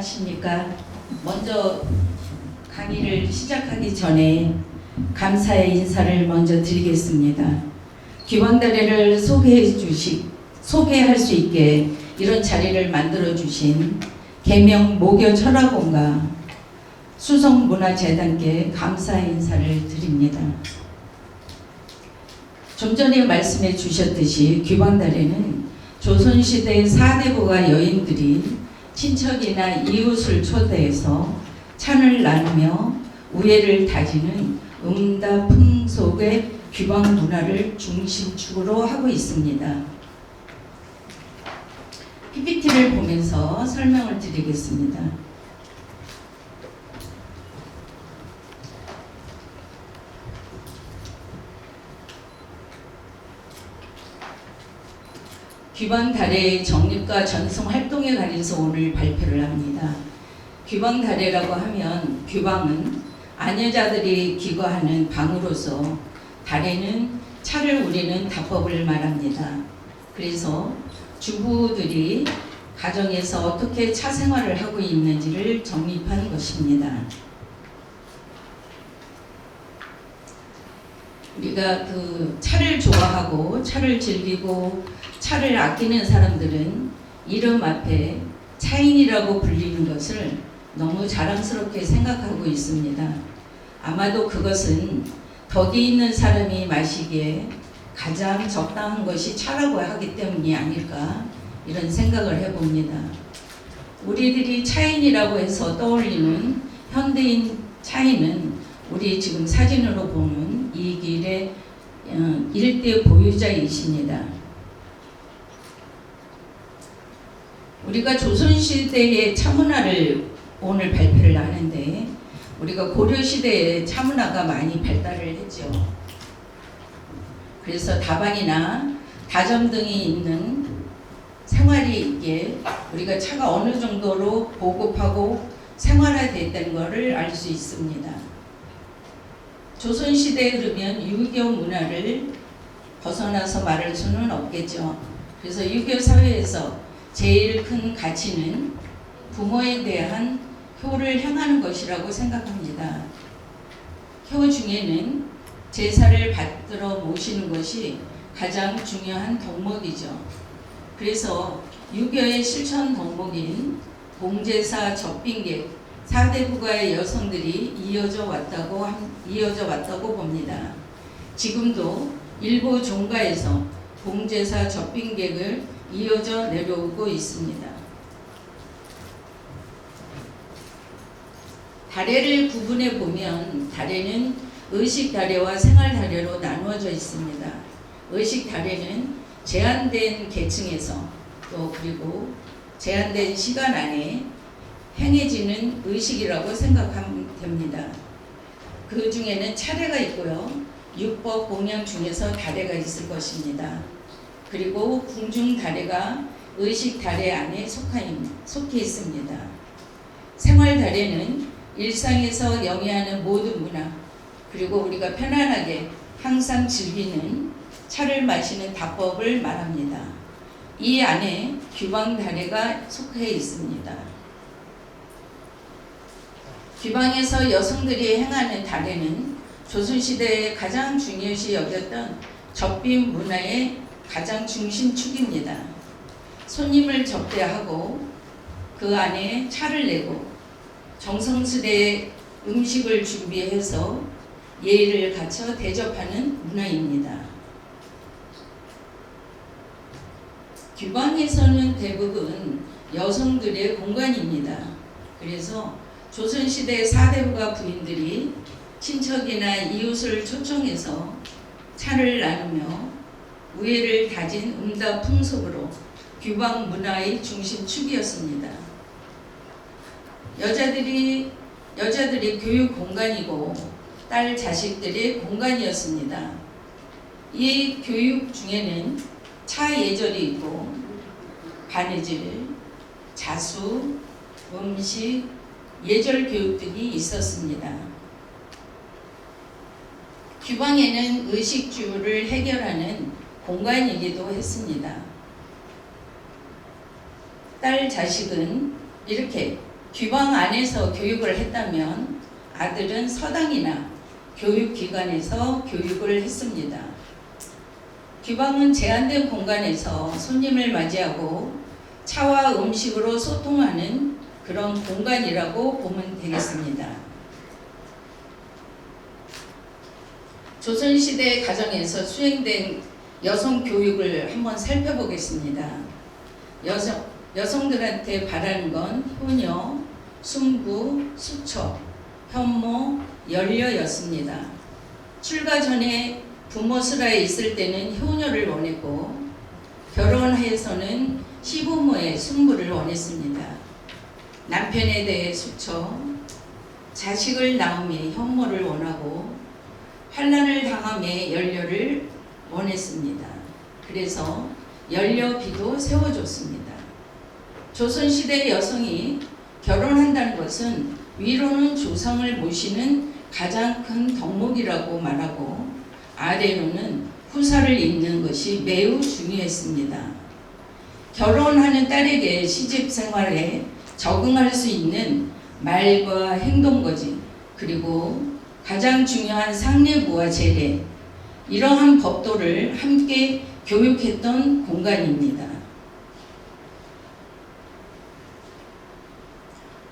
안녕하십니까. 먼저 강의를 시작하기 전에 감사의 인사를 먼저 드리겠습니다. 귀방다리를 소개할 수 있게 이런 자리를 만들어 주신 계명 모교 철학원과 수성문화재단께 감사의 인사를 드립니다. 좀 전에 말씀해 주셨듯이 귀방다리는 조선시대 4대부가 여인들이 친척이나 이웃을 초대해서 찬을 나누며 우애를 다지는 음다풍속의 귀방 문화를 중심축으로 하고 있습니다. PPT를 보면서 설명을 드리겠습니다. 귀방다례의 정립과 전승 활동에 관해서 오늘 발표를 합니다. 귀방다례라고 하면 귀방은 아녀자들이 기거하는 방으로서 다례는 차를 우리는 다법을 말합니다. 그래서 주부들이 가정에서 어떻게 차 생활을 하고 있는지를 정립한 것입니다. 우리가 그 차를 좋아하고 차를 즐기고 차를 아끼는 사람들은 이름 앞에 차인이라고 불리는 것을 너무 자랑스럽게 생각하고 있습니다. 아마도 그것은 덕이 있는 사람이 마시기에 가장 적당한 것이 차라고 하기 때문이 아닐까 이런 생각을 해봅니다. 우리들이 차인이라고 해서 떠올리는 현대인 차인은 우리 지금 사진으로 보는 이 길의 일대 보유자이십니다. 우리가 조선시대의 차문화를 오늘 발표를 하는데 우리가 고려시대에 차문화가 많이 발달을 했죠. 그래서 다방이나 다점 등이 있는 생활이 있기에 우리가 차가 어느 정도로 보급하고 생활화됐다는 것을 알 수 있습니다. 조선시대에 그러면 유교 문화를 벗어나서 말할 수는 없겠죠. 그래서 유교 사회에서 제일 큰 가치는 부모에 대한 효를 행하는 것이라고 생각합니다. 효 중에는 제사를 받들어 모시는 것이 가장 중요한 덕목이죠. 그래서 유교의 실천 덕목인 봉제사, 접빙객, 4대부가의 여성들이 이어져 왔다고 봅니다. 지금도 일부 종가에서 봉제사, 접빙객을 이어져 내려오고 있습니다. 다례를 구분해 보면 다례는 의식다례와 생활다례로 나누어져 있습니다. 의식다례는 제한된 계층에서 또 그리고 제한된 시간 안에 행해지는 의식이라고 생각하면 됩니다. 그 중에는 차례가 있고요. 율법 공양 중에서 다례가 있을 것입니다. 그리고 궁중다례가 의식다례 안에 속해 있습니다. 생활다례는 일상에서 영위하는 모든 문화 그리고 우리가 편안하게 항상 즐기는 차를 마시는 다법을 말합니다. 이 안에 귀방다례가 속해 있습니다. 귀방에서 여성들이 행하는 다례는 조선시대에 가장 중요시 여겼던 접빈 문화의 가장 중심축입니다. 손님을 접대하고 그 안에 차를 내고 정성스레 음식을 준비해서 예의를 갖춰 대접하는 문화입니다. 귀방에서는 대부분 여성들의 공간입니다. 그래서 조선시대 4대부가 부인들이 친척이나 이웃을 초청해서 차를 나누며 우애를 다진 음다풍속으로 귀방 문화의 중심축이었습니다. 여자들이 교육 공간이고 딸 자식들의 공간이었습니다. 이 교육 중에는 차 예절이 있고 바느질, 자수, 음식, 예절 교육 등이 있었습니다. 귀방에는 의식주를 해결하는 공간이기도 했습니다. 딸 자식은 이렇게 규방 안에서 교육을 했다면 아들은 서당이나 교육기관에서 교육을 했습니다. 규방은 제한된 공간에서 손님을 맞이하고 차와 음식으로 소통하는 그런 공간이라고 보면 되겠습니다. 조선시대 가정에서 수행된 여성 교육을 한번 살펴보겠습니다. 여성들한테 바라는 건 효녀, 순부, 수첩, 현모, 연려였습니다. 출가 전에 부모수라에 있을 때는 효녀를 원했고 결혼해서는 시부모의 순부를 원했습니다. 남편에 대해 수첩, 자식을 낳음에 현모를 원하고 환난을 당함에 연려를 원했습니다. 그래서 연려비도 세워줬습니다. 조선시대 여성이 결혼한다는 것은 위로는 조상을 모시는 가장 큰 덕목이라고 말하고 아래로는 후사를 잇는 것이 매우 중요했습니다. 결혼하는 딸에게 시집 생활에 적응할 수 있는 말과 행동거지 그리고 가장 중요한 상례부와 제례 이러한 법도를 함께 교육했던 공간입니다.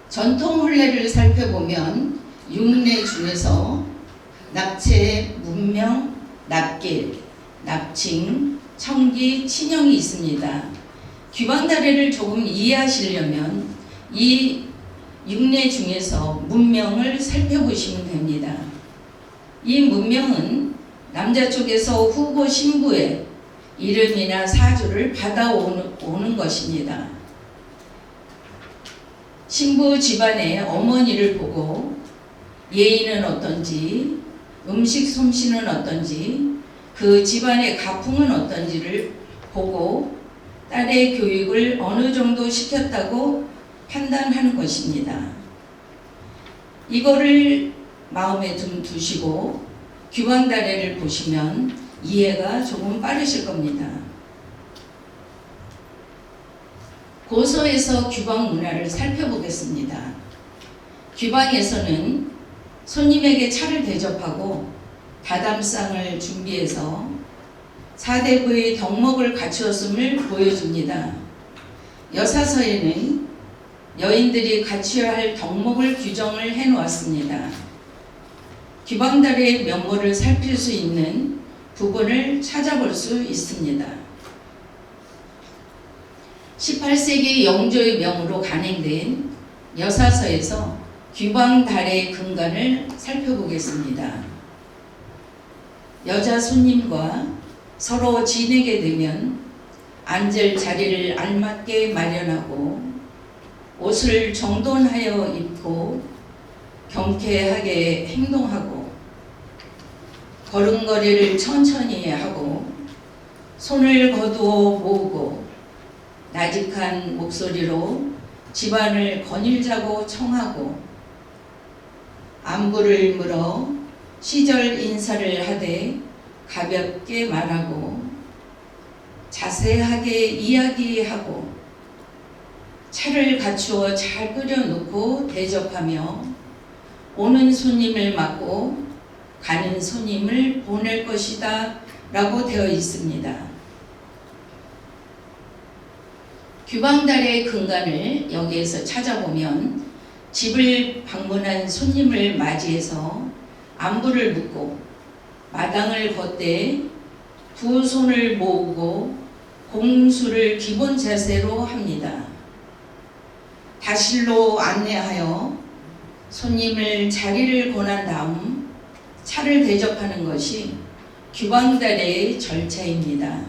전통 혼례를 살펴보면 육례 중에서 납체, 문명, 납길, 납칭, 청기, 친형이 있습니다. 규방다례를 조금 이해하시려면 이 육례 중에서 문명을 살펴보시면 됩니다. 이 문명은 남자 쪽에서 후보 신부의 이름이나 사주를 받아오는 것입니다. 신부 집안의 어머니를 보고 예의는 어떤지, 음식 솜씨는 어떤지, 그 집안의 가풍은 어떤지를 보고 딸의 교육을 어느 정도 시켰다고 판단하는 것입니다. 이거를 마음에 좀 두시고 규방다례를 보시면 이해가 조금 빠르실 겁니다. 고서에서 규방 문화를 살펴보겠습니다. 규방에서는 손님에게 차를 대접하고 다담상을 준비해서 사대부의 덕목을 갖추었음을 보여줍니다. 여사서에는 여인들이 갖추어야 할 덕목을 규정을 해놓았습니다. 규방다례의 면모를 살필 수 있는 부분을 찾아볼 수 있습니다. 18세기 영조의 명으로 간행된 여사서에서 규방다례의 근간을 살펴보겠습니다. 여자 손님과 서로 지내게 되면 앉을 자리를 알맞게 마련하고 옷을 정돈하여 입고 경쾌하게 행동하고 걸음걸이를 천천히 하고 손을 거두어 모으고 나직한 목소리로 집안을 거닐자고 청하고 안부를 물어 시절 인사를 하되 가볍게 말하고 자세하게 이야기하고 차를 갖추어 잘 끓여놓고 대접하며 오는 손님을 맞고 가는 손님을 보낼 것이다 라고 되어 있습니다. 규방다례의 근간을 여기에서 찾아보면 집을 방문한 손님을 맞이해서 안부를 묻고 마당을 걷되 두 손을 모으고 공수를 기본 자세로 합니다. 다실로 안내하여 손님을 자리를 권한 다음 차를 대접하는 것이 규방다례의 절차입니다.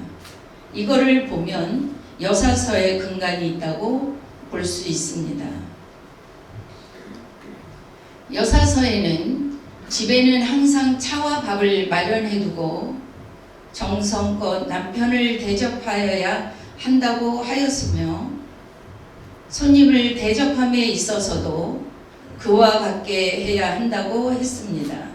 이거를 보면 여사서의 근간이 있다고 볼 수 있습니다. 여사서에는 집에는 항상 차와 밥을 마련해두고 정성껏 남편을 대접하여야 한다고 하였으며 손님을 대접함에 있어서도 그와 같게 해야 한다고 했습니다.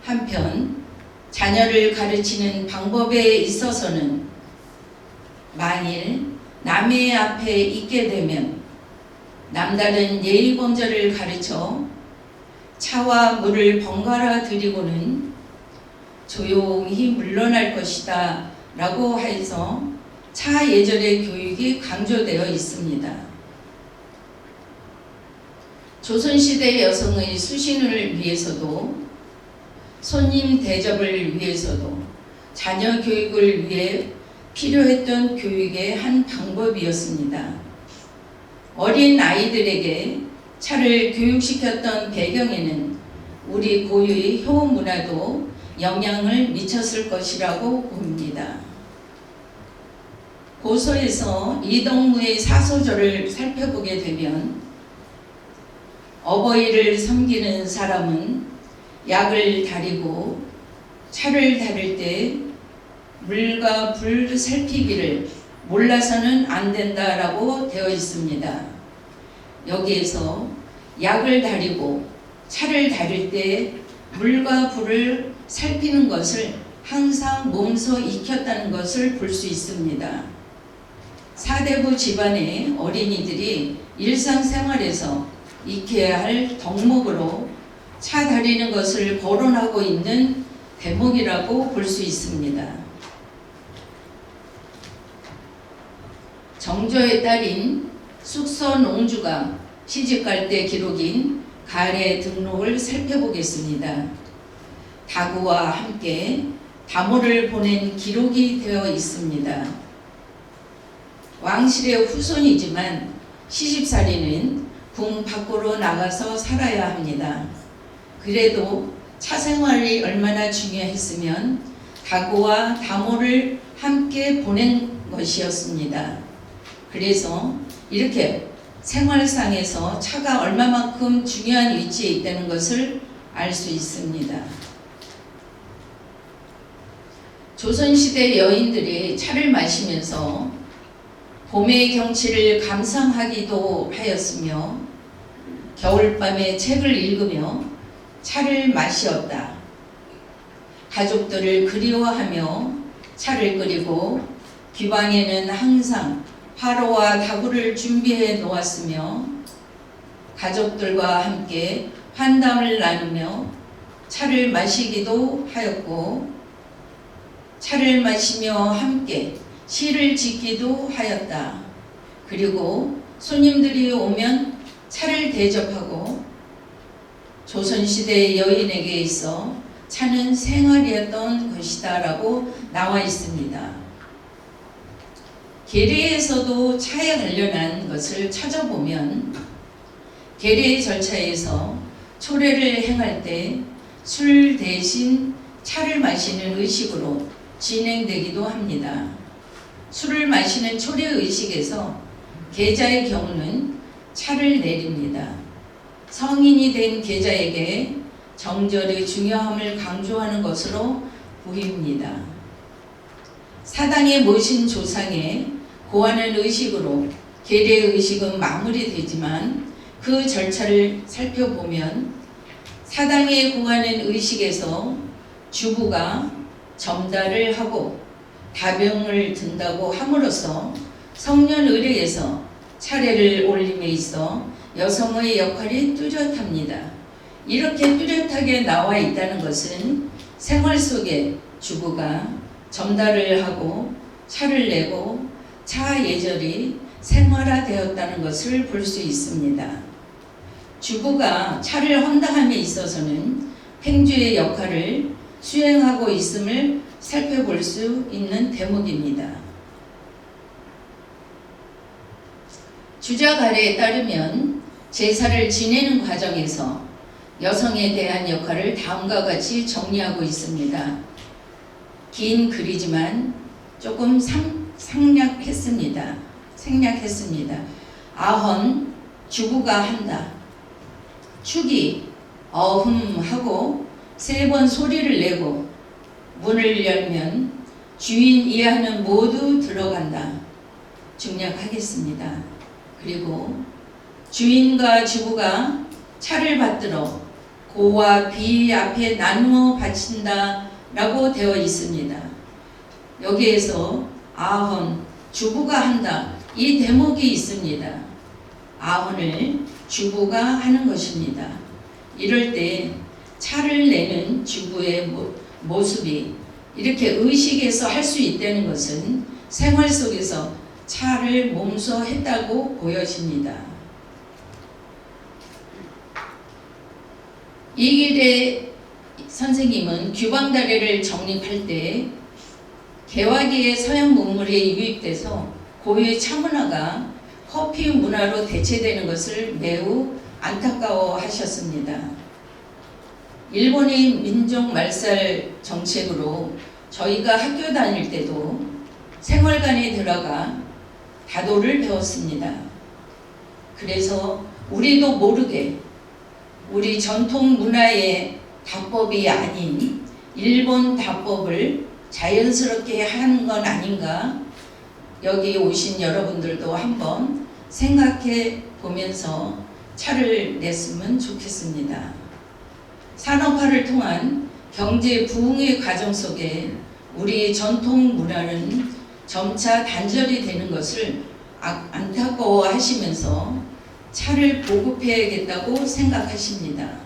한편 자녀를 가르치는 방법에 있어서는 만일 남의 앞에 있게 되면 남다른 예의범절을 가르쳐 차와 물을 번갈아 드리고는 조용히 물러날 것이다 라고 해서 차 예절의 교육이 강조되어 있습니다. 조선시대 여성의 수신을 위해서도 손님 대접을 위해서도 자녀 교육을 위해 필요했던 교육의 한 방법이었습니다. 어린 아이들에게 차를 교육시켰던 배경에는 우리 고유의 효 문화도 영향을 미쳤을 것이라고 봅니다. 고서에서 이덕무의 사소절을 살펴보게 되면 어버이를 섬기는 사람은 약을 다리고 차를 다릴 때 물과 불 살피기를 몰라서는 안 된다라고 되어 있습니다. 여기에서 약을 다리고 차를 다릴 때 물과 불을 살피는 것을 항상 몸소 익혔다는 것을 볼 수 있습니다. 사대부 집안의 어린이들이 일상생활에서 익혀야 할 덕목으로 차 다리는 것을 거론하고 있는 대목이라고 볼 수 있습니다. 정조의 딸인 숙서농주가 시집갈 때 기록인 가래 등록을 살펴보겠습니다. 다구와 함께 다모를 보낸 기록이 되어 있습니다. 왕실의 후손이지만 시집살이는 궁 밖으로 나가서 살아야 합니다. 그래도 차 생활이 얼마나 중요했으면 다구와 다모를 함께 보낸 것이었습니다. 그래서 이렇게 생활상에서 차가 얼마만큼 중요한 위치에 있다는 것을 알 수 있습니다. 조선시대 여인들이 차를 마시면서 봄의 경치를 감상하기도 하였으며 겨울밤에 책을 읽으며 차를 마시었다. 가족들을 그리워하며 차를 끓이고 귀방에는 항상 화로와 다구를 준비해 놓았으며 가족들과 함께 환담을 나누며 차를 마시기도 하였고 차를 마시며 함께 시를 짓기도 하였다. 그리고 손님들이 오면 차를 대접하고 조선시대 여인에게 있어 차는 생활이었던 것이다 라고 나와 있습니다. 계례에서도 차에 관련한 것을 찾아보면 계례 절차에서 초례를 행할 때 술 대신 차를 마시는 의식으로 진행되기도 합니다. 술을 마시는 초례 의식에서 계자의 경우는 차를 내립니다. 성인이 된 계자에게 정절의 중요함을 강조하는 것으로 보입니다. 사당에 모신 조상에 고하는 의식으로 계례 의식은 마무리되지만 그 절차를 살펴보면 사당에 고하는 의식에서 주부가 점다를 하고 다병을 든다고 함으로써 성년 의례에서 차례를 올림에 있어 여성의 역할이 뚜렷합니다. 이렇게 뚜렷하게 나와 있다는 것은 생활 속에 주부가 점다를 하고 차를 내고 차 예절이 생활화되었다는 것을 볼 수 있습니다. 주부가 차를 헌당함에 있어서는 팽주의 역할을 수행하고 있음을 살펴볼 수 있는 대목입니다. 주작 아래에 따르면 제사를 지내는 과정에서 여성에 대한 역할을 다음과 같이 정리하고 있습니다. 긴 글이지만 조금 생략했습니다. 아헌, 주부가 한다. 축이 어흠하고 3번 소리를 내고 문을 열면 주인 이하는 모두 들어간다. 중략하겠습니다. 그리고 주인과 주부가 차를 받들어 고와 비 앞에 나누어 바친다 라고 되어 있습니다. 여기에서 아헌, 주부가 한다 이 대목이 있습니다. 아원을 주부가 하는 것입니다. 이럴 때 차를 내는 주부의 모습이 이렇게 의식해서 할 수 있다는 것은 생활 속에서 차를 몸소 했다고 보여집니다. 이길의 선생님은 규방다래를 정립할 때 개화기의 서양 문물에 유입돼서 고유의 차문화가 커피 문화로 대체되는 것을 매우 안타까워 하셨습니다. 일본의 민족 말살 정책으로 저희가 학교 다닐 때도 생활관에 들어가 다도를 배웠습니다. 그래서 우리도 모르게 우리 전통 문화의 다법이 아닌 일본 다법을 자연스럽게 하는 건 아닌가, 여기 오신 여러분들도 한번 생각해 보면서 차를 냈으면 좋겠습니다. 산업화를 통한 경제 부흥의 과정 속에 우리 전통 문화는 점차 단절이 되는 것을 안타까워 하시면서 차를 보급해야겠다고 생각하십니다.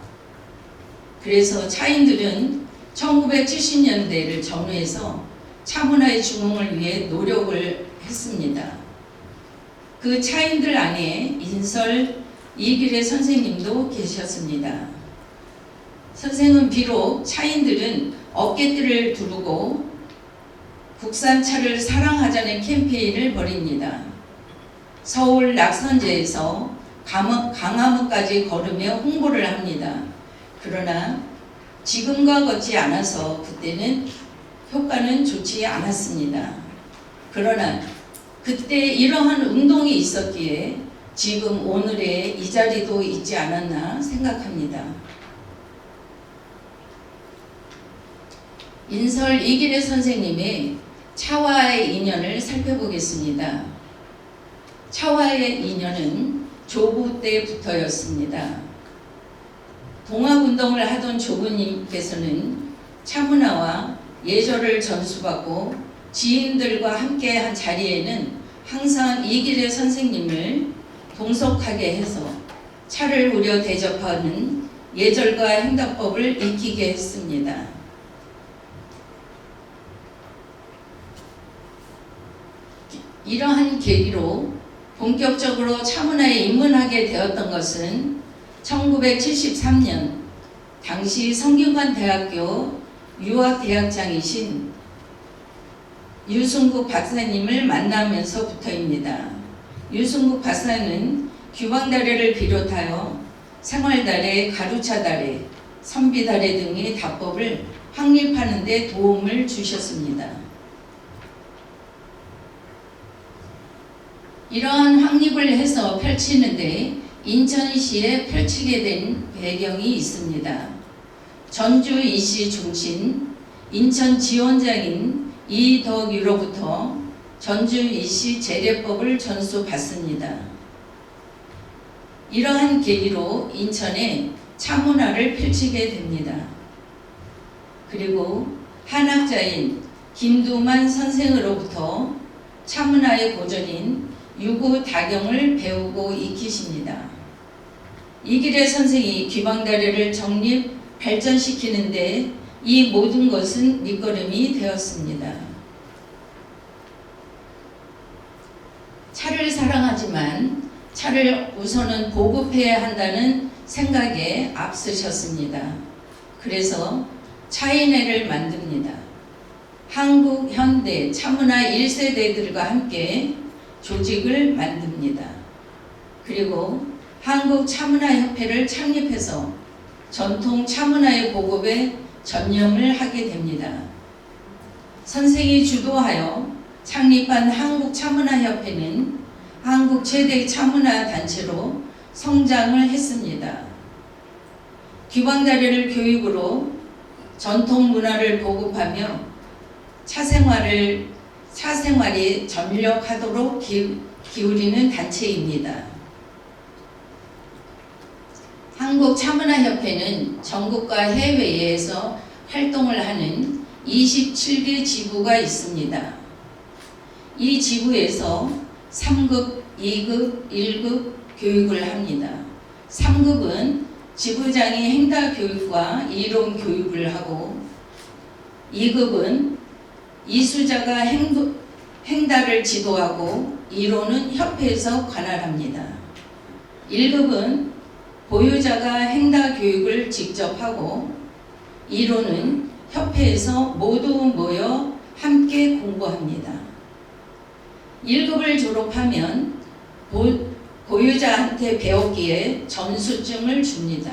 그래서 차인들은 1970년대를 전후해서 차문화의 중흥을 위해 노력을 했습니다. 그 차인들 안에 인설 이길의 선생님도 계셨습니다. 선생은 비록 차인들은 어깨띠를 두르고 국산차를 사랑하자는 캠페인을 벌입니다. 서울 낙선제에서 강화문까지 걸으며 홍보를 합니다. 그러나 지금과 같지 않아서 그때는 효과는 좋지 않았습니다. 그러나 그때 이러한 운동이 있었기에 지금 오늘의 이 자리도 있지 않았나 생각합니다. 인설 이길의 선생님의 차와의 인연을 살펴보겠습니다. 차와의 인연은 조부 때부터였습니다. 동학운동을 하던 조부님께서는 차문화와 예절을 전수받고 지인들과 함께 한 자리에는 항상 이길의 선생님을 동석하게 해서 차를 우려 대접하는 예절과 행동법을 익히게 했습니다. 이러한 계기로 본격적으로 차문화에 입문하게 되었던 것은 1973년 당시 성균관대학교 유학대학장이신 유승국 박사님을 만나면서부터입니다. 유승국 박사는 규방다래를 비롯하여 생활다래, 가루차다래, 선비다래 등의 다법을 확립하는 데 도움을 주셨습니다. 이러한 확립을 해서 펼치는데 인천시에 펼치게 된 배경이 있습니다. 전주 이시 중심 인천 지원장인 이덕유로부터 전주 이시 재래법을 전수받습니다. 이러한 계기로 인천에 차문화를 펼치게 됩니다. 그리고 한학자인 김두만 선생으로부터 차문화의 고전인 유구다경을 배우고 익히십니다. 이길의 선생이 규방다래를 정립 발전시키는데 이 모든 것은 밑거름이 되었습니다. 차를 사랑하지만 차를 우선은 보급해야 한다는 생각에 앞서셨습니다. 그래서 차인회를 만듭니다. 한국 현대 차문화 1세대들과 함께 조직을 만듭니다. 그리고 한국 차문화협회를 창립해서 전통 차문화의 보급에 전념을 하게 됩니다. 선생이 주도하여 창립한 한국 차문화협회는 한국 최대 차문화 단체로 성장을 했습니다. 규방다래를 교육으로 전통 문화를 보급하며 차생활에 전력하도록 기울이는 단체입니다. 한국 차문화협회는 전국과 해외에서 활동을 하는 27개 지부가 있습니다. 이 지부에서 3급, 2급, 1급 교육을 합니다. 3급은 지부장이 행사 교육과 이론 교육을 하고 2급은 이수자가 행사를 지도하고 이론은 협회에서 관할합니다. 1급은 보유자가 행사 교육을 직접 하고 이론은 협회에서 모두 모여 함께 공부합니다. 1급을 졸업하면 보유자한테 배웠기에 점수증을 줍니다.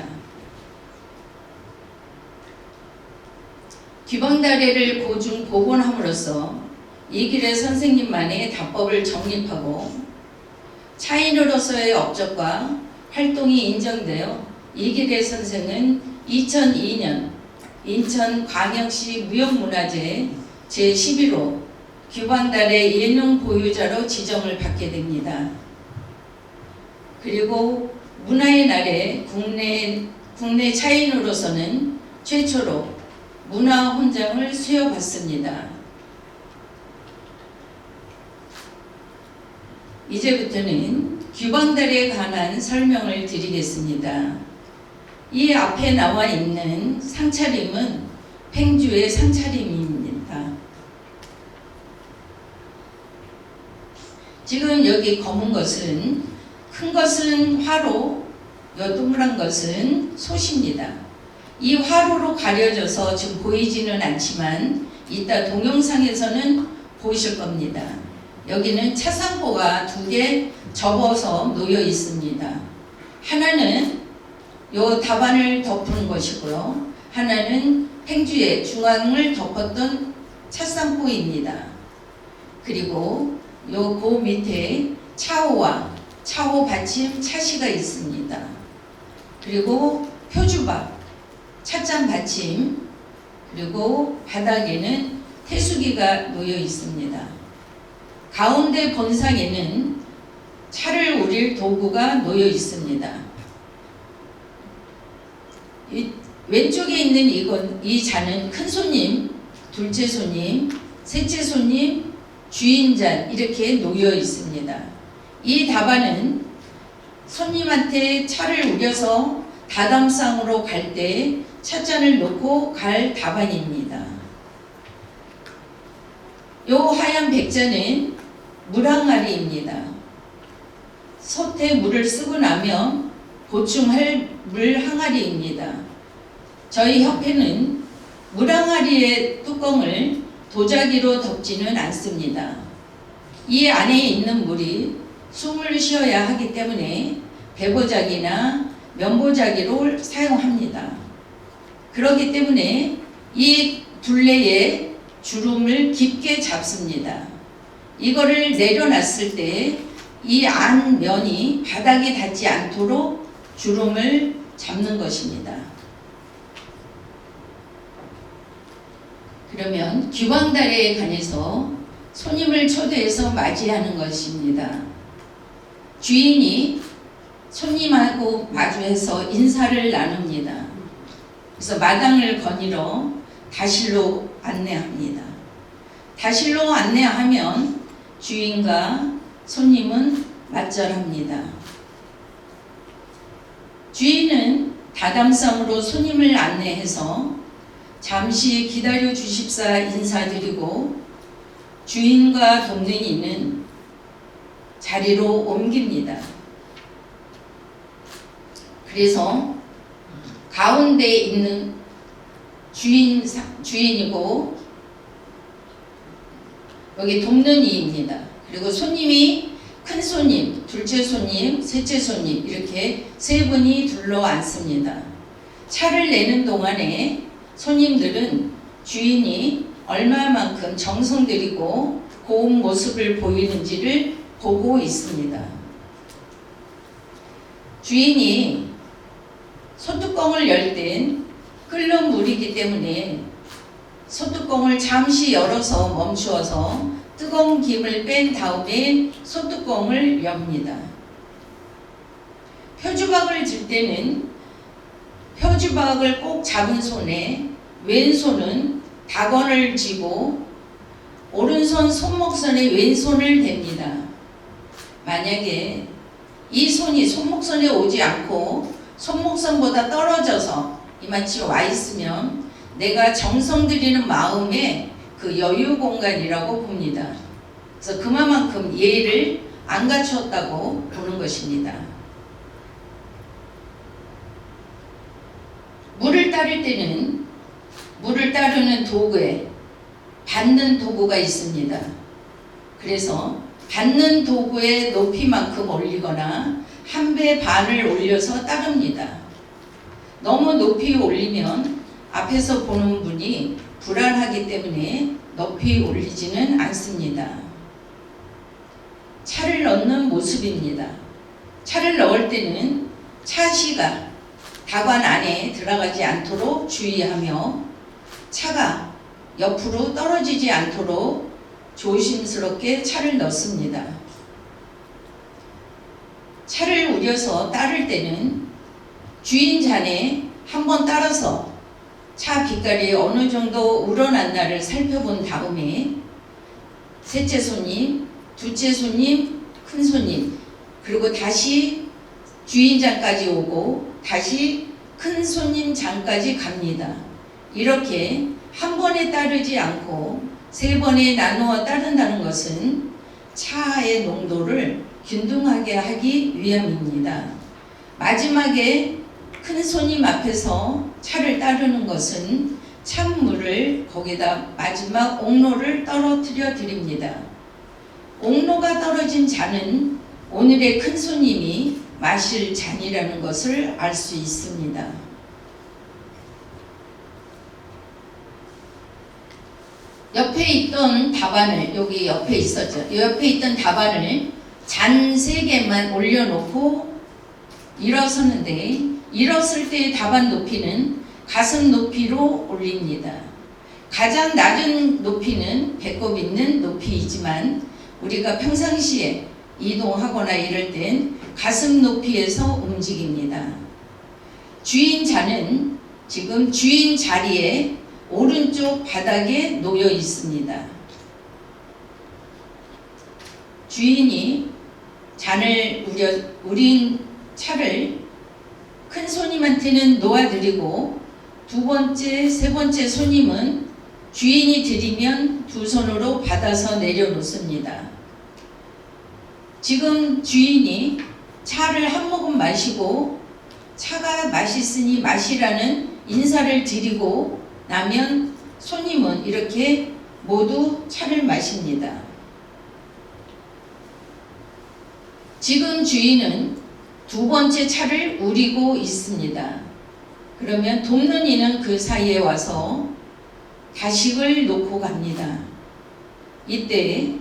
규방다례를 고중 복원함으로써 이길의 선생님만의 답법을 정립하고 차인으로서의 업적과 활동이 인정되어 이길의 선생은 2002년 인천광역시 무형문화재 제11호 규방다례 예능 보유자로 지정을 받게 됩니다. 그리고 문화의 날에 국내 차인으로서는 최초로 문화훈장을 수여받습니다. 이제부터는 규방다례에 관한 설명을 드리겠습니다. 이 앞에 나와 있는 상차림은 팽주의 상차림입니다. 지금 여기 검은 것은, 큰 것은 화로, 요 동그란 것은 솥입니다. 이 화로로 가려져서 지금 보이지는 않지만 이따 동영상에서는 보이실 겁니다. 여기는 차상포가 2개 접어서 놓여 있습니다. 하나는 요 답안을 덮은 것이고요. 하나는 팽주의 중앙을 덮었던 차상포입니다. 그리고 요 그 밑에 차호와 차호 받침 차시가 있습니다. 그리고 표주박, 찻잔 받침, 그리고 바닥에는 태수기가 놓여 있습니다. 가운데 본상에는 차를 우릴 도구가 놓여 있습니다. 왼쪽에 있는 이 잔은 큰 손님, 둘째 손님, 셋째 손님, 주인잔 이렇게 놓여 있습니다. 이 답안은 손님한테 차를 우려서 다담상으로 갈 때 찻잔을 놓고 갈 답안입니다. 요 하얀 백잔은 물항아리입니다. 솥에 물을 쓰고 나면 보충할 물 항아리입니다. 저희 협회는 물항아리의 뚜껑을 도자기로 덮지는 않습니다. 이 안에 있는 물이 숨을 쉬어야 하기 때문에 배보자기나 면보자기를 사용합니다. 그렇기 때문에 이 둘레에 주름을 깊게 잡습니다. 이거를 내려놨을 때 이 안면이 바닥에 닿지 않도록 주름을 잡는 것입니다. 그러면 규방다례에 관해서 손님을 초대해서 맞이하는 것입니다. 주인이 손님하고 마주해서 인사를 나눕니다. 그래서 마당을 거닐어 다실로 안내합니다. 다실로 안내하면 주인과 손님은 맞절합니다. 주인은 다담성으로 손님을 안내해서 잠시 기다려 주십사 인사드리고 주인과 동생이는 자리로 옮깁니다. 그래서 가운데 있는 주인이고 여기 돕는 이입니다. 그리고 손님이 큰 손님, 둘째 손님, 셋째 손님 이렇게 세 분이 둘러 앉습니다. 차를 내는 동안에 손님들은 주인이 얼마만큼 정성 들이고 고운 모습을 보이는지를 보고 있습니다. 주인이 소뚜껑을 열 땐 끓는 물이기 때문에 소뚜껑을 잠시 열어서 멈추어서 뜨거운 김을 뺀 다음에 소뚜껑을 엽니다. 표주박을 질 때는 표주박을 꼭 잡은 손에 왼손은 닭언을 쥐고 오른손 손목선에 왼손을 댑니다. 만약에 이 손이 손목선에 오지 않고 손목선보다 떨어져서 이만치 와 있으면 내가 정성 들이는 마음의 그 여유 공간이라고 봅니다. 그래서 그만큼 예의를 안 갖추었다고 보는 것입니다. 물을 따를 때는 물을 따르는 도구에 받는 도구가 있습니다. 그래서 받는 도구의 높이만큼 올리거나 1배 반을 올려서 따릅니다. 너무 높이 올리면 앞에서 보는 분이 불안하기 때문에 높이 올리지는 않습니다. 차를 넣는 모습입니다. 차를 넣을 때는 차시가 다관 안에 들어가지 않도록 주의하며 차가 옆으로 떨어지지 않도록 조심스럽게 차를 넣습니다. 차를 우려서 따를 때는 주인 잔에 한번 따라서 차 빛깔이 어느 정도 우러났나를 살펴본 다음에 셋째 손님, 둘째 손님, 큰 손님, 그리고 다시 주인 잔까지 오고 다시 큰 손님 잔까지 갑니다. 이렇게 한 번에 따르지 않고 3번에 나누어 따른다는 것은 차의 농도를 균등하게 하기 위함입니다. 마지막에 큰 손님 앞에서 차를 따르는 것은 찬물을 거기다 마지막 옥로를 떨어뜨려 드립니다. 옥로가 떨어진 잔은 오늘의 큰 손님이 마실 잔이라는 것을 알 수 있습니다. 옆에 있던 답안을, 여기 옆에 있었죠. 옆에 있던 답안을 잔 3개만 올려놓고 일어서는데, 일었을 때의 답안 높이는 가슴 높이로 올립니다. 가장 낮은 높이는 배꼽 있는 높이이지만 우리가 평상시에 이동하거나 이럴 땐 가슴 높이에서 움직입니다. 주인 잔은 지금 주인 자리에 오른쪽 바닥에 놓여 있습니다. 주인이 잔을 우린 차를 큰 손님한테는 놓아드리고 2번째, 3번째 손님은 주인이 드리면 2손으로 받아서 내려놓습니다. 지금 주인이 차를 한 모금 마시고 차가 맛있으니 마시라는 인사를 드리고 나면 손님은 이렇게 모두 차를 마십니다. 지금 주인은 2번째 차를 우리고 있습니다. 그러면 돕는 이는 그 사이에 와서 다식을 놓고 갑니다. 이때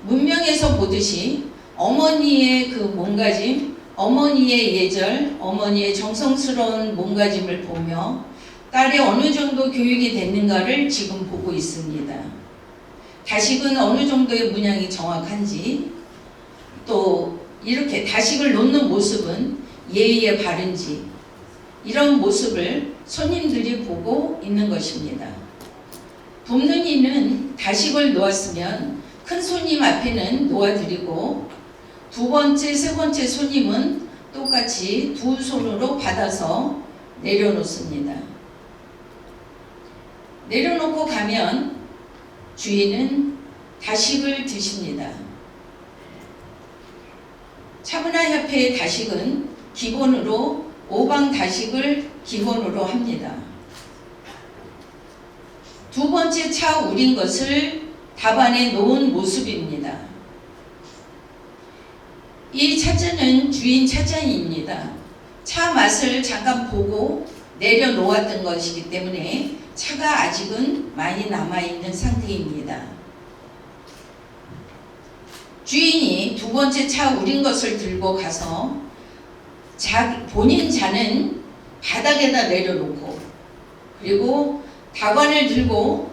문명에서 보듯이 어머니의 그 몸가짐, 어머니의 예절, 어머니의 정성스러운 몸가짐을 보며 딸이 어느 정도 교육이 됐는가를 지금 보고 있습니다. 다식은 어느 정도의 문양이 정확한지, 또 이렇게 다식을 놓는 모습은 예의에 바른지, 이런 모습을 손님들이 보고 있는 것입니다. 돕는 이는 다식을 놓았으면 큰 손님 앞에는 놓아드리고 2번째, 3번째 손님은 똑같이 2손으로 받아서 내려놓습니다. 내려놓고 가면 주인은 다식을 드십니다. 차문화협회의 다식은 기본으로 5방 다식을 기본으로 합니다. 2번째 차 우린 것을 답안에 놓은 모습입니다. 이 차잔은 주인 차잔입니다. 차 맛을 잠깐 보고 내려놓았던 것이기 때문에 차가 아직은 많이 남아있는 상태입니다. 주인이 2번째 차 우린 것을 들고 가서 본인 잔은 바닥에다 내려놓고, 그리고 다관을 들고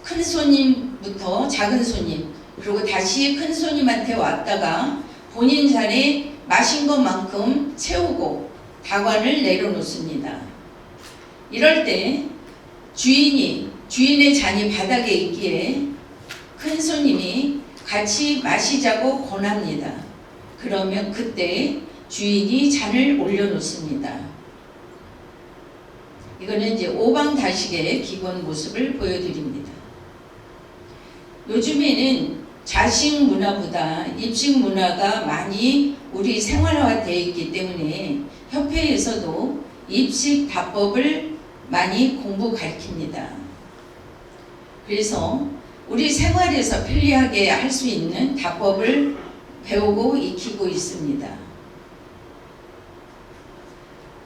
큰 손님부터 작은 손님, 그리고 다시 큰 손님한테 왔다가 본인 잔에 마신 것만큼 채우고 다관을 내려놓습니다. 이럴 때 주인의 잔이 바닥에 있기에 큰 손님이 같이 마시자고 권합니다. 그러면 그때 주인이 잔을 올려놓습니다. 이거는 이제 오방다식의 기본 모습을 보여드립니다. 요즘에는 자식 문화보다 입식 문화가 많이 우리 생활화되어 있기 때문에 협회에서도 입식 답법을 많이 공부 가르칩니다. 그래서 우리 생활에서 편리하게 할 수 있는 답법을 배우고 익히고 있습니다.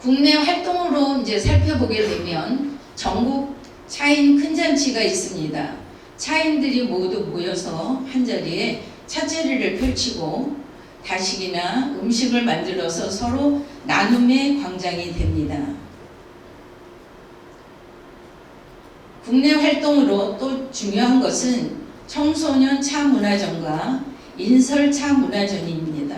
국내 활동으로 이제 살펴보게 되면 전국 차인 큰 잔치가 있습니다. 차인들이 모두 모여서 한자리에 차제리를 펼치고 다식이나 음식을 만들어서 서로 나눔의 광장이 됩니다. 국내 활동으로 또 중요한 것은 청소년 차문화전과 인설 차문화전입니다.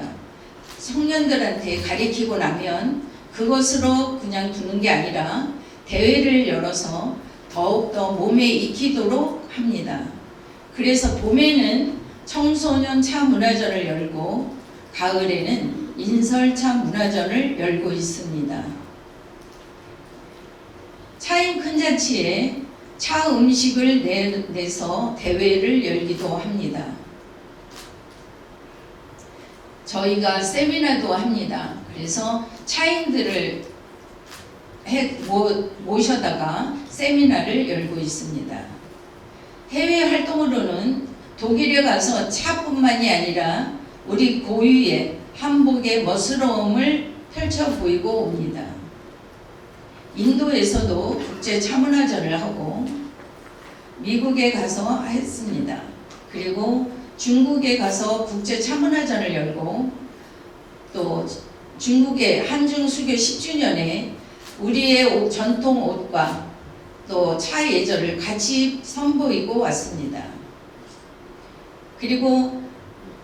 청년들한테 가리키고 나면 그것으로 그냥 두는 게 아니라 대회를 열어서 더욱더 몸에 익히도록 합니다. 그래서 봄에는 청소년 차문화전을 열고 가을에는 인설 차문화전을 열고 있습니다. 차인 큰 잔치에 차 음식을 내서 대회를 열기도 합니다. 저희가 세미나도 합니다. 그래서 차인들을 모셔다가 세미나를 열고 있습니다. 해외 활동으로는 독일에 가서 차뿐만이 아니라 우리 고유의 한복의 멋스러움을 펼쳐 보이고 옵니다. 인도에서도 국제 차문화전을 하고 미국에 가서 했습니다. 그리고 중국에 가서 국제 차문화전을 열고 또 중국의 한중 수교 10주년에 우리의 전통 옷과 또 차 예절을 같이 선보이고 왔습니다. 그리고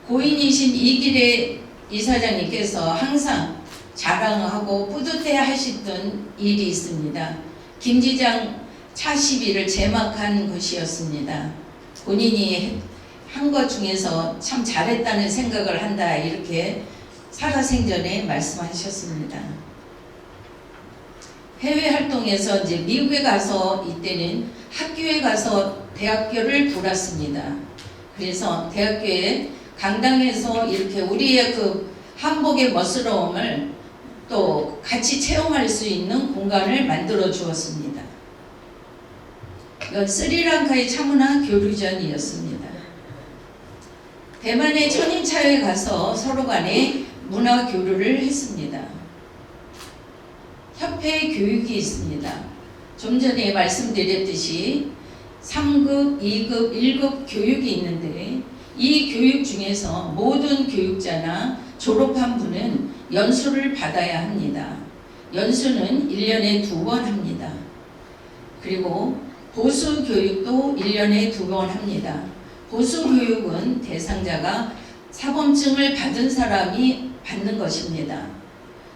고인이신 이길의 이사장님께서 항상 자랑하고 뿌듯해 하시던 일이 있습니다. 김지장 차 시비를 제막한 것이었습니다. 본인이 한 것 중에서 참 잘했다는 생각을 한다, 이렇게 살아생전에 말씀하셨습니다. 해외 활동에서 이제 미국에 가서 이때는 학교에 가서 대학교를 돌았습니다. 그래서 대학교에 강당에서 이렇게 우리의 그 한복의 멋스러움을 또 같이 체험할 수 있는 공간을 만들어 주었습니다. 이건 스리랑카의 차문화 교류전이었습니다. 대만의 천인차에 가서 서로 간에 문화 교류를 했습니다. 협회 교육이 있습니다. 좀 전에 말씀드렸듯이 3급, 2급, 1급 교육이 있는데 이 교육 중에서 모든 교육자나 졸업한 분은 연수를 받아야 합니다. 연수는 1년에 2번 합니다. 그리고 보수 교육도 1년에 2번 합니다. 보수 교육은 대상자가 사범증을 받은 사람이 받는 것입니다.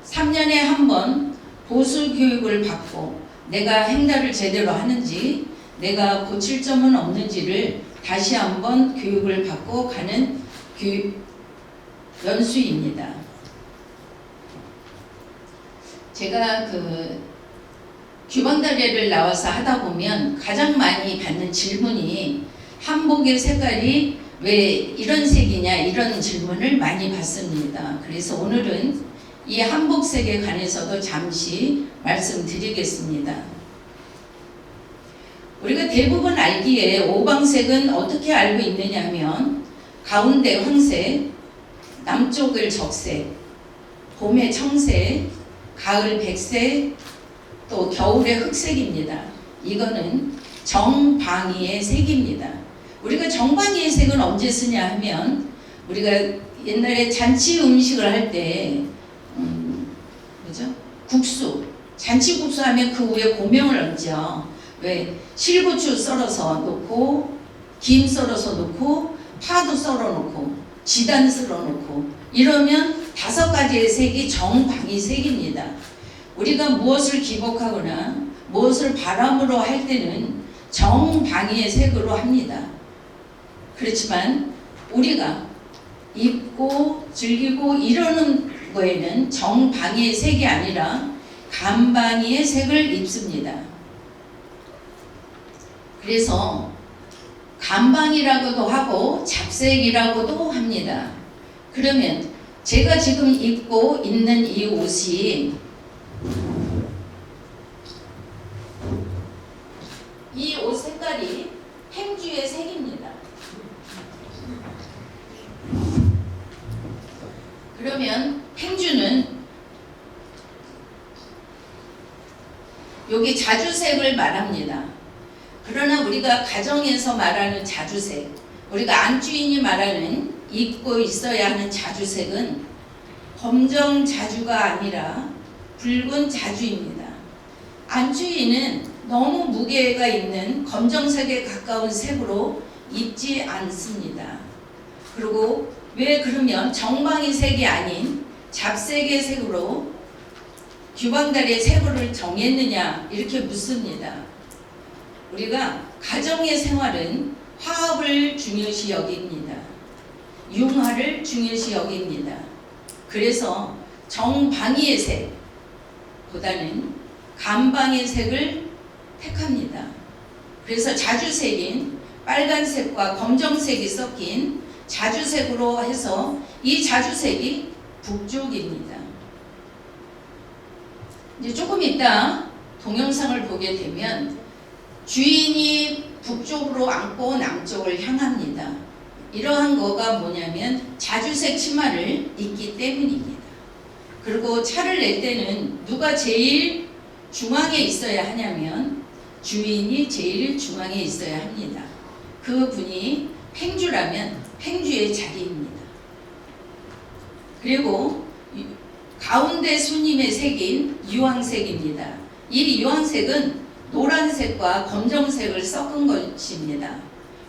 3년에 한 번 보수 교육을 받고 내가 행달을 제대로 하는지, 내가 고칠 점은 없는지를 다시 한번 교육을 받고 가는 연수입니다. 제가 규방다리를 나와서 하다 보면 가장 많이 받는 질문이 한복의 색깔이 왜 이런 색이냐, 이런 질문을 많이 받습니다. 그래서 오늘은 이 한복색에 관해서도 잠시 말씀드리겠습니다. 우리가 대부분 알기에 오방색은 어떻게 알고 있느냐 하면 가운데 황색, 남쪽을 적색, 봄에 청색, 가을 백색, 또 겨울에 흑색입니다. 이거는 정방위의 색입니다. 우리가 정방위의 색은 언제 쓰냐 하면 우리가 옛날에 잔치 음식을 할 때 그죠? 국수, 잔치국수 하면 그 위에 고명을 얹죠. 왜? 실고추 썰어서 넣고, 김 썰어서 넣고, 파도 썰어 놓고, 지단 썰어 놓고, 이러면 5가지의 색이 정방위 색입니다. 우리가 무엇을 기복하거나 무엇을 바람으로 할 때는 정방위의 색으로 합니다. 그렇지만 우리가 입고 즐기고 이러는 거에는 정방위의 색이 아니라 간방위의 색을 입습니다. 그래서 간방이라고도 하고 잡색이라고도 합니다. 그러면 제가 지금 입고 있는 이 옷이 이 옷 색깔이 행주의 색입니다. 그러면 행주는 여기 자주색을 말합니다. 그러나 우리가 가정에서 말하는 자주색, 우리가 안주인이 말하는 입고 있어야 하는 자주색은 검정 자주가 아니라 붉은 자주입니다. 안주인은 너무 무게가 있는 검정색에 가까운 색으로 입지 않습니다. 그리고 왜 그러면 정방위 색이 아닌 잡색의 색으로 규방다리의 색으로 정했느냐 이렇게 묻습니다. 우리가 가정의 생활은 화합을 중요시 여깁니다. 융화를 중요시 여깁니다. 그래서 정방위의 색보다는 간방의 색을 택합니다. 그래서 자주색인 빨간색과 검정색이 섞인 자주색으로 해서 이 자주색이 북쪽입니다. 이제 조금 이따 동영상을 보게 되면 주인이 북쪽으로 앉고 남쪽을 향합니다. 이러한 거가 뭐냐면 자주색 치마를 입기 때문입니다. 그리고 차를 낼 때는 누가 제일 중앙에 있어야 하냐면 주인이 제일 중앙에 있어야 합니다. 그 분이 행주라면 행주의 자리입니다. 그리고 가운데 손님의 색인 유황색입니다. 이 유황색은 노란색과 검정색을 섞은 것입니다.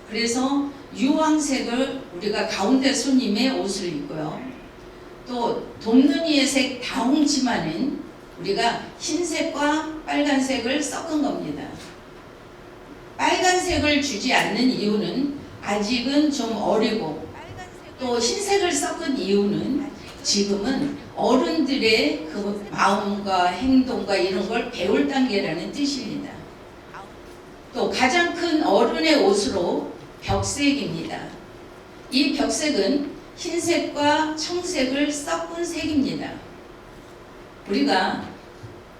그래서 유황색을 우리가 가운데 손님의 옷을 입고요. 또 돕는이의 색 다홍치마는 우리가 흰색과 빨간색을 섞은 겁니다. 빨간색을 주지 않는 이유는 아직은 좀 어리고, 또 흰색을 섞은 이유는 지금은 어른들의 그 마음과 행동과 이런 걸 배울 단계라는 뜻입니다. 또 가장 큰 어른의 옷으로 벽색입니다. 이 벽색은 흰색과 청색을 섞은 색입니다. 우리가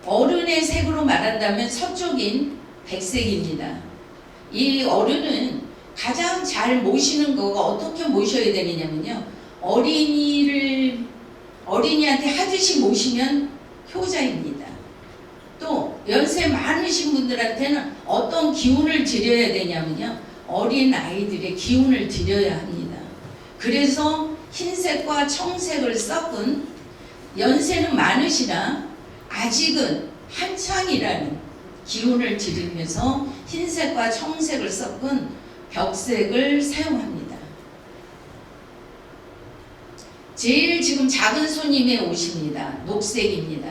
어른의 색으로 말한다면 서쪽인 백색입니다. 이 어른은 가장 잘 모시는 거가 어떻게 모셔야 되느냐면요, 어린이한테 하듯이 모시면 효자입니다. 또 연세 많으신 분들한테는 어떤 기운을 드려야 되냐면요, 어린 아이들의 기운을 드려야 합니다. 그래서 흰색과 청색을 섞은, 연세는 많으시나 아직은 한창이라는 기운을 드리면서 흰색과 청색을 섞은 벽색을 사용합니다. 제일 지금 작은 손님의 옷입니다. 녹색입니다.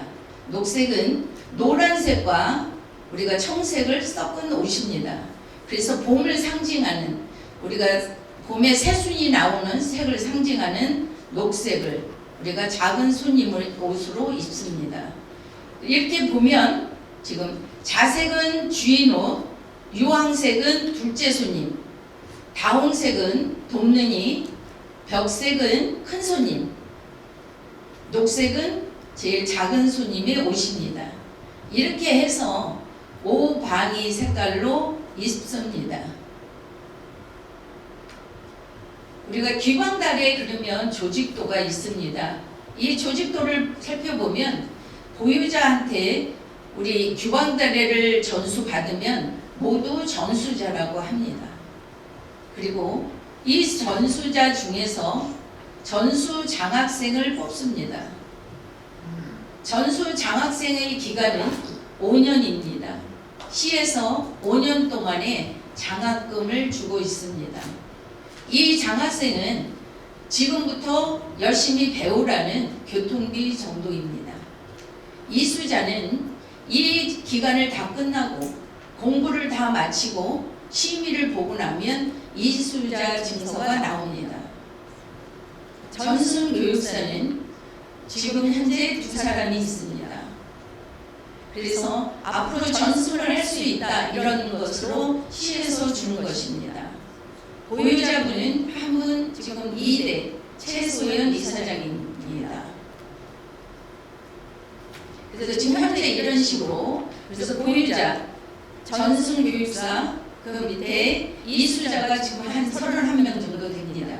녹색은 노란색과 우리가 청색을 섞은 옷입니다. 그래서 봄을 상징하는, 우리가 봄에 새순이 나오는 색을 상징하는 녹색을 우리가 작은 손님의 옷으로 입습니다. 이렇게 보면 지금 자색은 주인 옷, 유황색은 둘째 손님, 다홍색은 돕는이, 벽색은 큰 손님, 녹색은 제일 작은 손님의 옷입니다. 이렇게 해서 5방위 색깔로 입습니다. 우리가 귀광다리에 그러면 조직도가 있습니다. 이 조직도를 살펴보면 보유자한테 우리 귀광다리를 전수받으면 모두 전수자라고 합니다. 그리고 이 전수자 중에서 전수장학생을 뽑습니다. 전수장학생의 기간은 5년입니다. 시에서 5년 동안의 장학금을 주고 있습니다. 이 장학생은 지금부터 열심히 배우라는 교통비 정도입니다. 이수자는 이 기간을 다 끝나고 공부를 다 마치고 심의를 보고 나면 이수자 증서가 나옵니다. 전순 교육사는 지금 현재 2사람이 있습니다. 그래서 앞으로 전순을 할 수 있다 이런 것으로 시에서 주는 것입니다. 보유자분은 한 분 지금 2대 최소연 이사장입니다. 그래서 지금 현재 이런 식으로 그래서 보유자 전순 교육사 그 밑에 이수자가 지금 한 31명 정도 됩니다.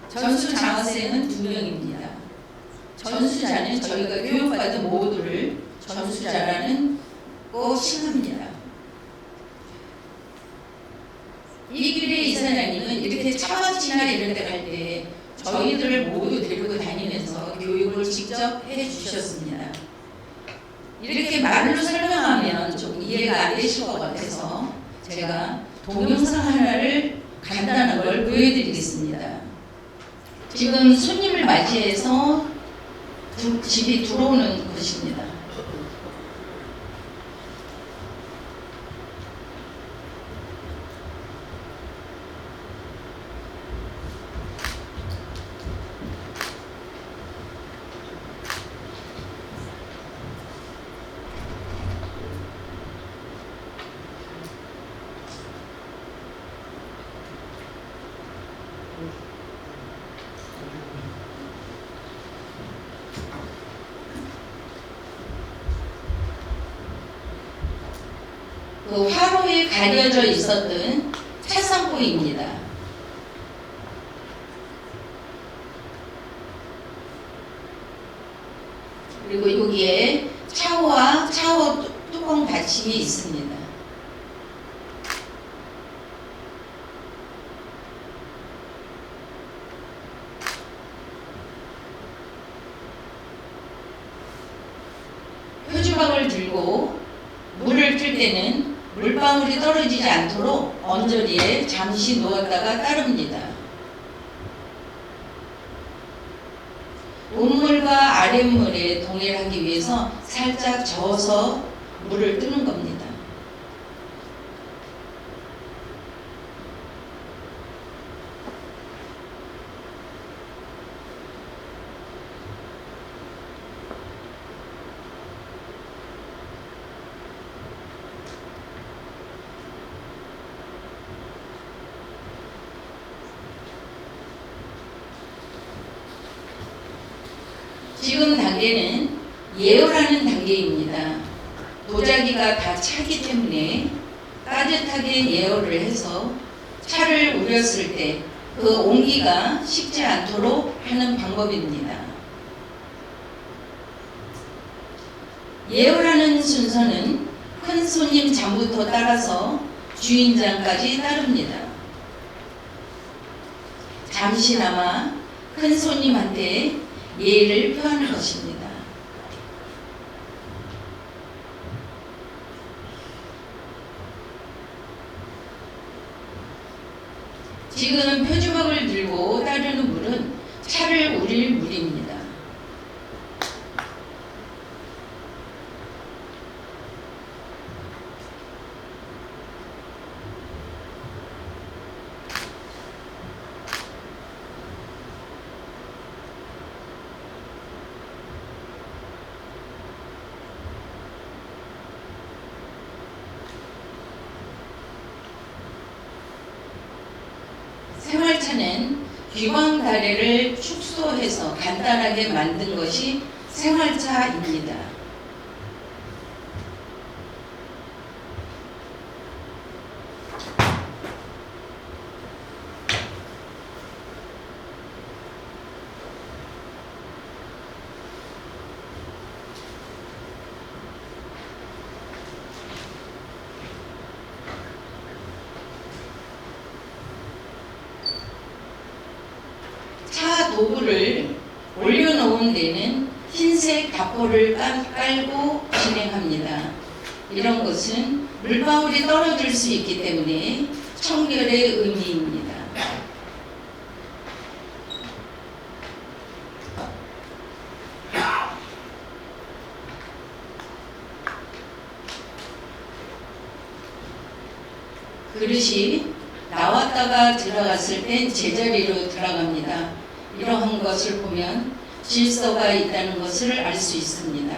전수 장학생은 2명입니다. 전수자는 저희가 교육받은 모두를 전수자라는 거 칭합니다. 이길의 이사장님은 이렇게 차밭이나 이런 데 갈 때 저희들을 모두 데리고 다니면서 교육을 직접 해주셨습니다. 이렇게 말로 설명하면 좀 이해가 안 되실 것 같아서 제가 동영상 하나를 간단한 걸 보여드리겠습니다. 지금 손님을 맞이해서 집이 들어오는 것입니다. 그 화로에 가려져 있었던 차상포입니다. 그리고 여기에 샤워 뚜껑 받침이 있습니다. 표주박을 들고 물을 틀 때는 물방울이 떨어지지 않도록 언저리에 잠시 놓았다가 따릅니다. 온물과 아랫물에 동일하기 위해서 살짝 저어서 물을 뜨는 겁니다. 지금 단계는 예열하는 단계입니다. 도자기가 다 차기 때문에 따뜻하게 예열을 해서 차를 우렸을 때 그 온기가 식지 않도록 하는 방법입니다. 예열하는 순서는 큰 손님 장부터 따라서 주인장까지 따릅니다. 잠시나마 큰 손님한테 예의를 표하는 것입니다. 지금 표주먹을 들고 따르는 물은 차를 우릴 물입니다. 생활차는 귀광다래를 축소해서 간단하게 만든 것이 생활차입니다. 차 도구를 올려놓은 데는 흰색 다포를 깔고 진행합니다. 이런 것은 물방울이 떨어질 수 있기 때문에 청결의 의미입니다. 그릇이 나왔다가 들어갔을 땐 제자리로 들어갑니다. 이러한 것을 보면 질서가 있다는 것을 알 수 있습니다.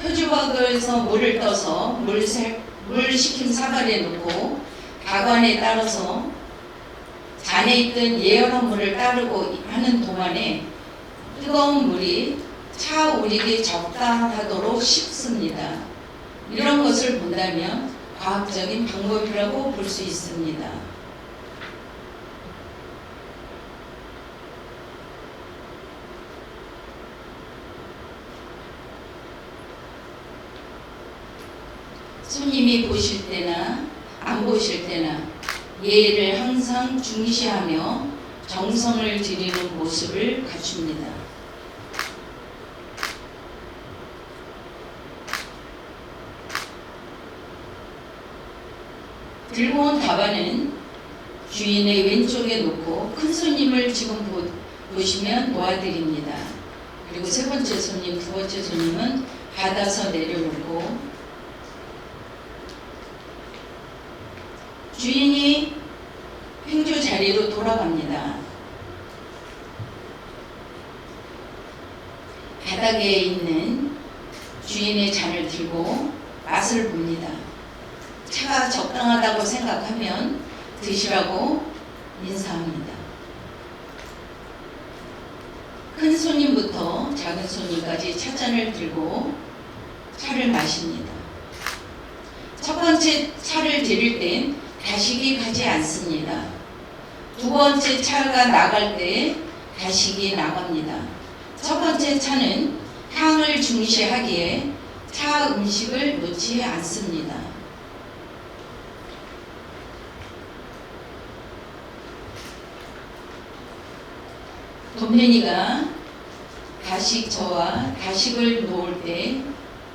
표주박에서 물을 떠서 물 식힌 사발에 넣고 가관에 따라서 잔에 있던 예열한 물을 따르고 하는 동안에 뜨거운 물이 차 우리기 적당하도록 식습니다. 이런 것을 본다면 과학적인 방법이라고 볼 수 있습니다. 손님이 보실 때나 안 보실 때나 예의를 항상 중시하며 정성을 들이는 모습을 갖춥니다. 들고 온 다반은 주인의 왼쪽에 놓고 큰 손님을 지금 보시면 놓아드립니다. 그리고 세 번째 손님, 두 번째 손님은 받아서 내려놓고 주인이 행주 자리로 돌아갑니다. 바닥에 있는 주인의 잔을 들고 맛을 봅니다. 차가 적당하다고 생각하면 드시라고 인사합니다. 큰 손님부터 작은 손님까지 찻잔을 들고 차를 마십니다. 첫 번째 차를 드릴 땐 가식이 가지 않습니다. 두 번째 차가 나갈 때 가식이 나갑니다. 첫 번째 차는 향을 중시하기에 차 음식을 놓지 않습니다. 돔내니가 가식저와 가식을 놓을 때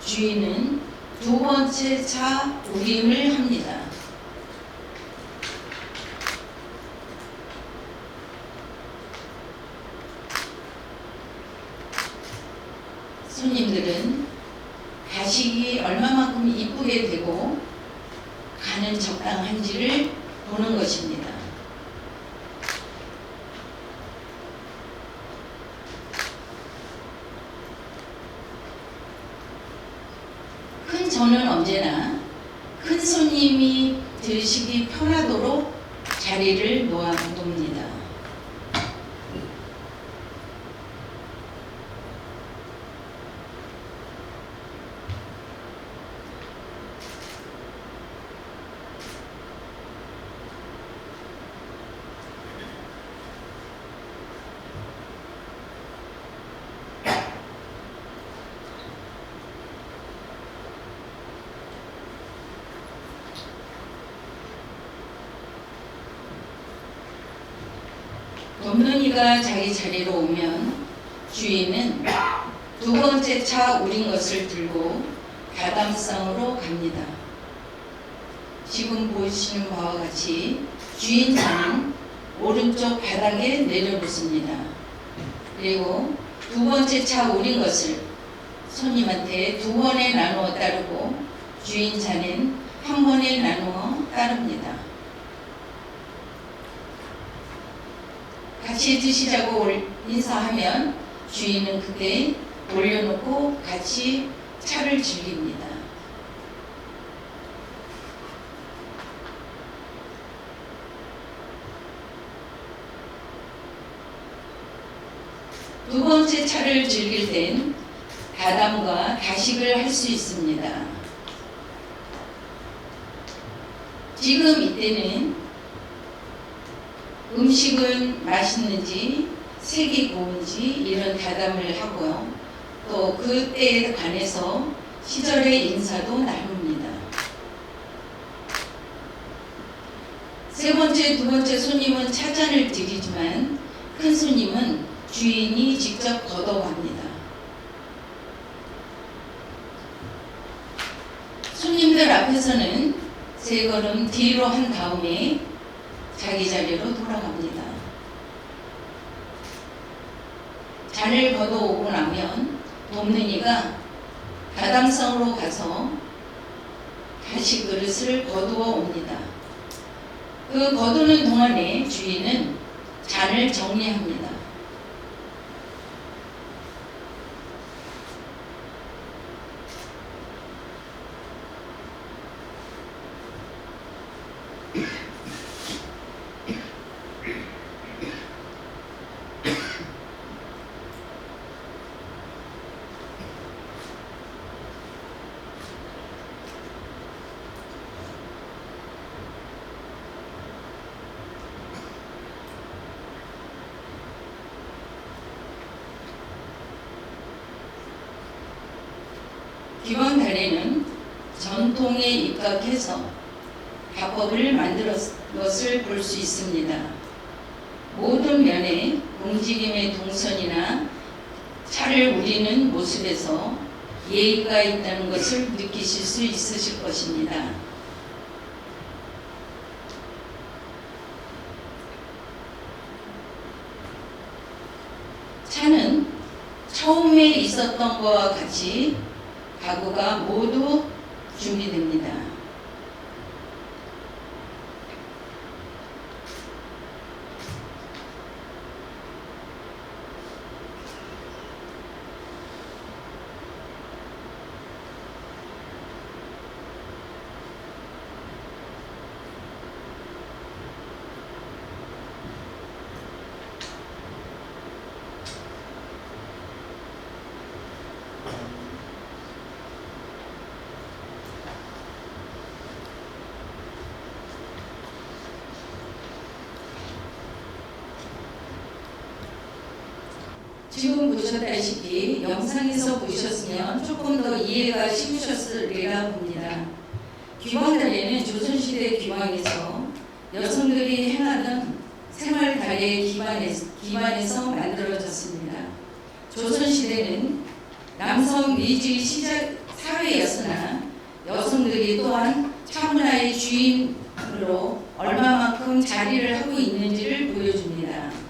주인은 두 번째 차 우림을 합니다. 손님들은 가식이 얼마만큼 이쁘게 되고 간은 적당한지를 보는 것입니다. 저는 언제나 큰 손님이 드시기 편하도록 자리를 놓아둡니다. 돔눈이가 자기 자리로 오면 주인은 두 번째 차 우린 것을 들고 가담성으로 갑니다. 지금 보시는 바와 같이 주인 차는 오른쪽 바닥에 내려놓습니다. 그리고 두 번째 차 우린 것을 손님한테 두 번에 나누어 따르고 주인 차는 한 번에 나누어 따릅니다. 같이 드시자고 인사하면 주인은 그때 올려놓고 같이 차를 즐깁니다. 두 번째 차를 즐길 땐 가담과 가식을 할 수 있습니다. 지금 이때는 음식은 맛있는지 색이 고운지 이런 가담을 하고요. 또 그때에 관해서 시절의 인사도 나눕니다. 세 번째, 두 번째 손님은 찻잔을 드리지만 큰 손님은 주인이 직접 걷어갑니다. 손님들 앞에서는 세 걸음 뒤로 한 다음에 자기 자리로 돌아갑니다. 잔을 걷어오고 나면 돔눈이가 가담성으로 가서 다시 그릇을 거두어 옵니다. 그 거두는 동안에 주인은 잔을 정리합니다. 귀왕달에는 전통에 입각해서 가법을 만들었 것을 볼 수 있습니다. 모든 면에 움직임의 동선이나 차를 우리는 모습에서 예의가 있다는 것을 느끼실 수 있으실 것입니다. 차는 처음에 있었던 것과 같이 가구가 모두 준비됩니다. 지금 보셨다시피 영상에서 보셨으면 조금 더 이해가 쉬우셨으리라 봅니다. 귀왕달에는 조선시대 귀왕에서 여성들이 행하던 생활달에 기반해서 만들어졌습니다. 조선시대는 남성 위주의 사회였으나 여성들이 또한 차문화의 주인으로 얼마만큼 자리를 하고 있는지를 보여줍니다.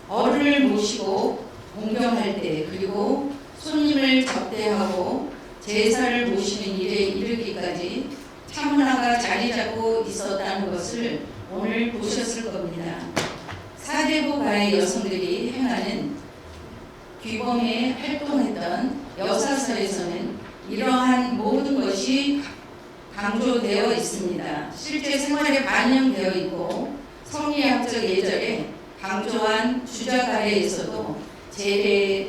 어른을 모시고 공경할 때, 그리고 손님을 접대하고 제사를 모시는 일에 이르기까지 차문화가 자리 잡고 있었다는 것을 오늘 보셨을 겁니다. 사대부 가의 여성들이 행하는 규범에 활동했던 여사서에서는 이러한 모든 것이 강조되어 있습니다. 실제 생활에 반영되어 있고 성리학적 예절에 강조한 주자가래에서도 제례,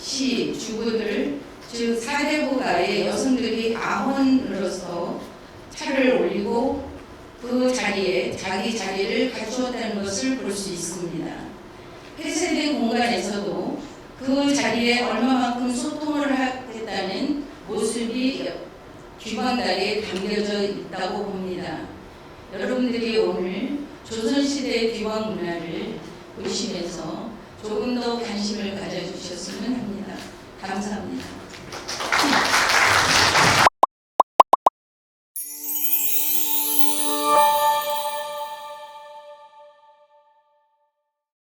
시, 주부들, 즉 사대부가의 여성들이 아혼으로서 차를 올리고 그 자리에 자기 자리를 갖추었다는 것을 볼 수 있습니다. 폐쇄된 공간에서도 그 자리에 얼마만큼 소통을 하겠다는 모습이 귀왕달에 담겨져 있다고 봅니다. 여러분들이 오늘 조선시대의 귀왕 문화를 보시면서 조금 더 관심을 가져주셨으면 합니다. 감사합니다.